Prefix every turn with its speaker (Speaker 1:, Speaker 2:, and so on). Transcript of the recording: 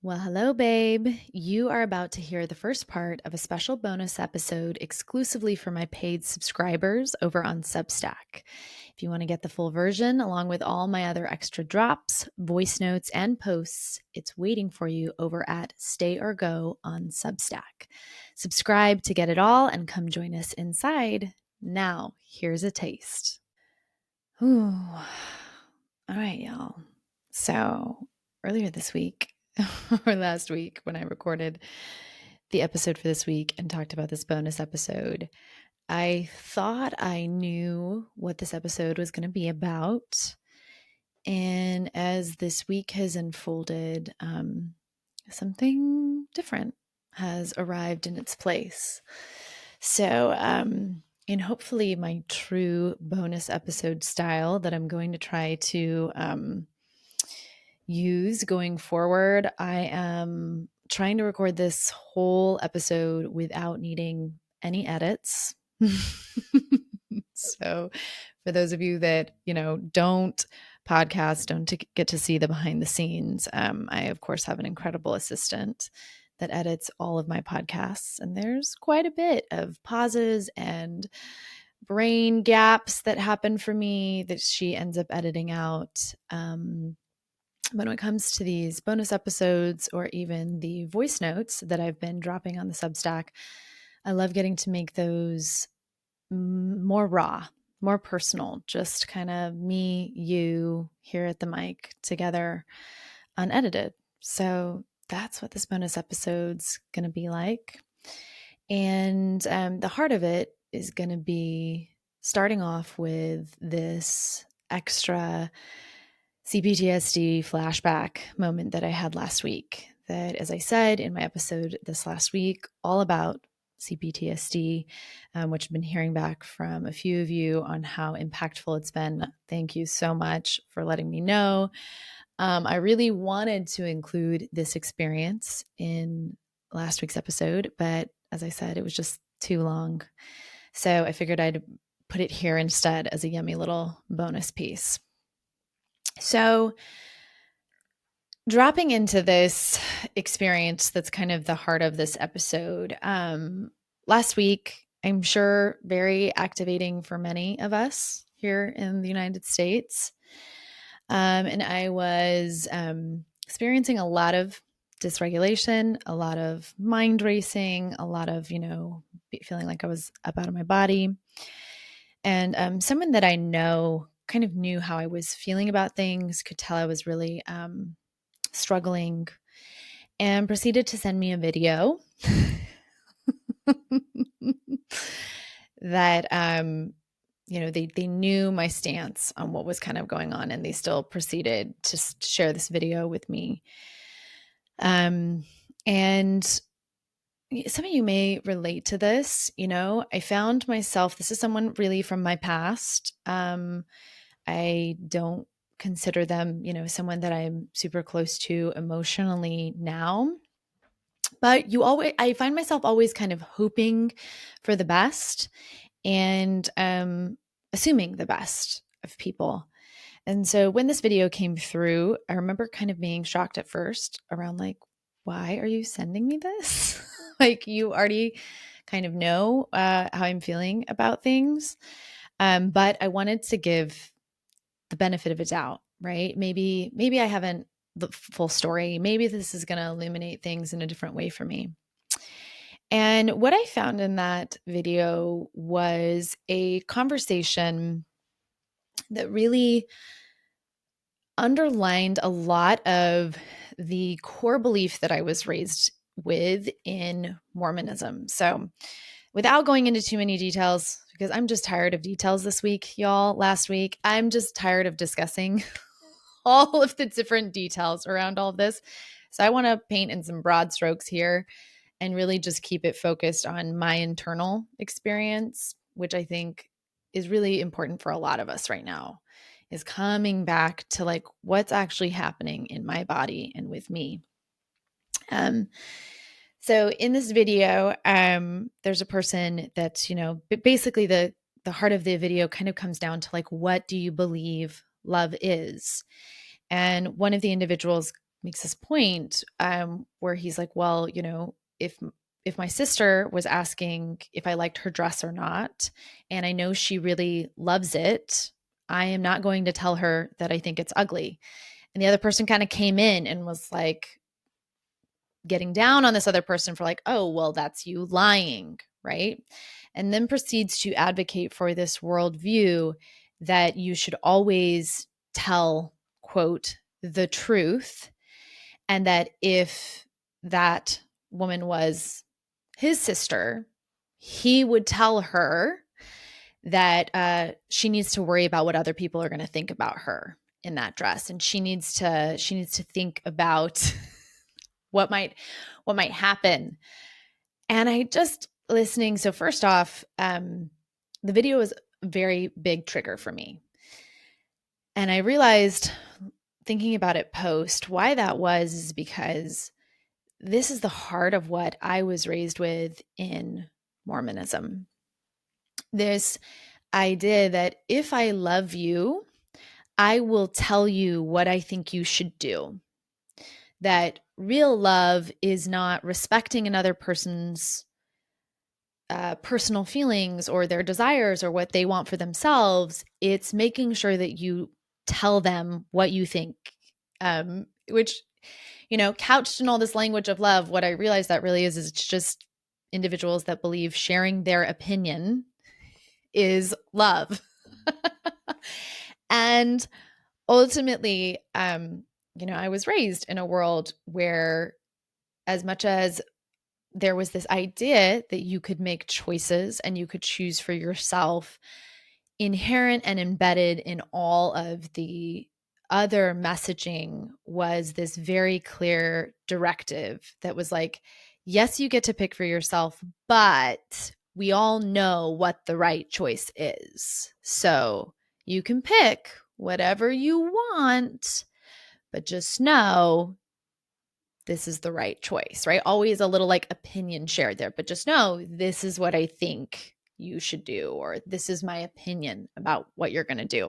Speaker 1: Well, hello, babe. You are about to hear the first part of a special bonus episode exclusively for my paid subscribers over on Substack. If you want to get the full version, along with all my other extra drops, voice notes, and posts, it's waiting for you over at Stay or Go on Substack. Subscribe to get it all and come join us inside. Now, here's a taste. Ooh. All right, y'all. So, earlier this week, or last week when I recorded the episode for this week and talked about this bonus episode, I thought I knew what this episode was going to be about. And as this week has unfolded, something different has arrived in its place. So, in hopefully my true bonus episode style that I'm going to try to use going forward, I am trying to record this whole episode without needing any edits. So for those of you that, don't podcast, don't get to see the behind the scenes, I, of course, have an incredible assistant that edits all of my podcasts. And there's quite a bit of pauses and brain gaps that happen for me that she ends up editing out. But when it comes to these bonus episodes or even the voice notes that I've been dropping on the Substack, I love getting to make those more raw, more personal, just kind of me, you here at the mic together, unedited. So that's what this bonus episode's going to be like. And the heart of it is going to be starting off with this extra CPTSD flashback moment that I had last week. That, as I said in my episode this last week, all about CPTSD, which I've been hearing back from a few of you on how impactful it's been. Thank you so much for letting me know. I really wanted to include this experience in last week's episode, but as I said, it was just too long. So I figured I'd put it here instead as a yummy little bonus piece. So, dropping into this experience that's kind of the heart of this episode, last week, I'm sure very activating for many of us here in the United States. And I was experiencing a lot of dysregulation, a lot of mind racing, a lot of, feeling like I was up out of my body. And someone that I know kind of knew how I was feeling about things, could tell I was really struggling, and proceeded to send me a video that they knew my stance on what was kind of going on, and they still proceeded to share this video with me. And some of you may relate to this. I found myself, this is someone really from my past. I don't consider them, someone that I'm super close to emotionally now. But I find myself always kind of hoping for the best and assuming the best of people. And so when this video came through, I remember kind of being shocked at first around like, why are you sending me this? Like, you already kind of know how I'm feeling about things. But I wanted to give the benefit of a doubt, right? Maybe I haven't the full story. Maybe this is going to illuminate things in a different way for me. And what I found in that video was a conversation that really underlined a lot of the core belief that I was raised with in Mormonism. So, without going into too many details, because I'm just tired of details this week, y'all, last week, I'm just tired of discussing all of the different details around all of this. So I want to paint in some broad strokes here and really just keep it focused on my internal experience, which I think is really important for a lot of us right now, is coming back to like what's actually happening in my body and with me. So in this video, there's a person that's, basically the heart of the video kind of comes down to like, what do you believe love is? And one of the individuals makes this point where he's like, well, if my sister was asking if I liked her dress or not, and I know she really loves it, I am not going to tell her that I think it's ugly. And the other person kind of came in and was like getting down on this other person for like, oh, well, that's you lying, right? And then proceeds to advocate for this worldview that you should always tell, quote, the truth. And that if that woman was his sister, he would tell her that she needs to worry about what other people are going to think about her in that dress, and she needs to think about what might happen. And I just listening. So first off, the video was a very big trigger for me, and I realized thinking about it post why that was is because this is the heart of what I was raised with in Mormonism. This idea that if I love you, I will tell you what I think you should do. That real love is not respecting another person's personal feelings or their desires or what they want for themselves. It's making sure that you tell them what you think, which, couched in all this language of love, what I realized that really is it's just individuals that believe sharing their opinion is love. And ultimately, I was raised in a world where, as much as there was this idea that you could make choices and you could choose for yourself, inherent and embedded in all of the other messaging was this very clear directive that was like, yes, you get to pick for yourself, but we all know what the right choice is. So you can pick whatever you want, but just know this is the right choice, right? Always a little like opinion shared there, but just know this is what I think you should do, or this is my opinion about what you're going to do.